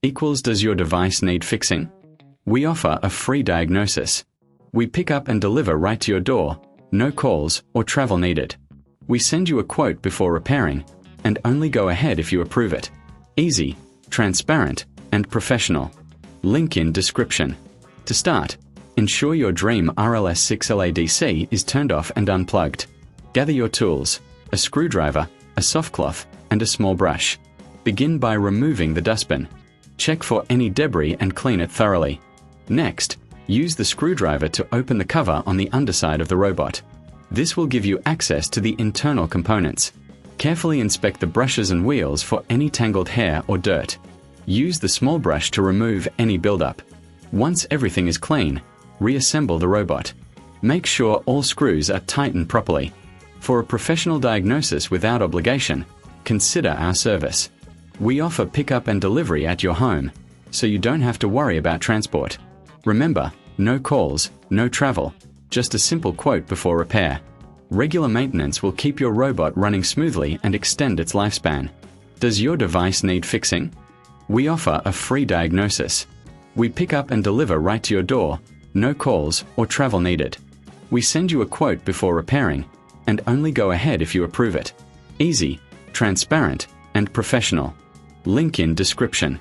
equals does your device need fixing? We offer a free diagnosis. We pick up and deliver right to your door, no calls or travel needed. We send you a quote before repairing, and only go ahead if you approve it. Easy, transparent, and professional. Link in description. To start, ensure your Dreame RLS6LADC is turned off and unplugged. Gather your tools, a screwdriver, a soft cloth, and a small brush. Begin by removing the dustbin. Check for any debris and clean it thoroughly. Next, use the screwdriver to open the cover on the underside of the robot. This will give you access to the internal components. Carefully inspect the brushes and wheels for any tangled hair or dirt. Use the small brush to remove any buildup. Once everything is clean, reassemble the robot. Make sure all screws are tightened properly. For a professional diagnosis without obligation, consider our service. We offer pickup and delivery at your home, so you don't have to worry about transport. Remember, no calls, no travel, just a simple quote before repair. Regular maintenance will keep your robot running smoothly and extend its lifespan. Does your device need fixing? We offer a free diagnosis. We pick up and deliver right to your door, no calls or travel needed. We send you a quote before repairing, and only go ahead if you approve it. Easy, transparent, and professional. Link in description.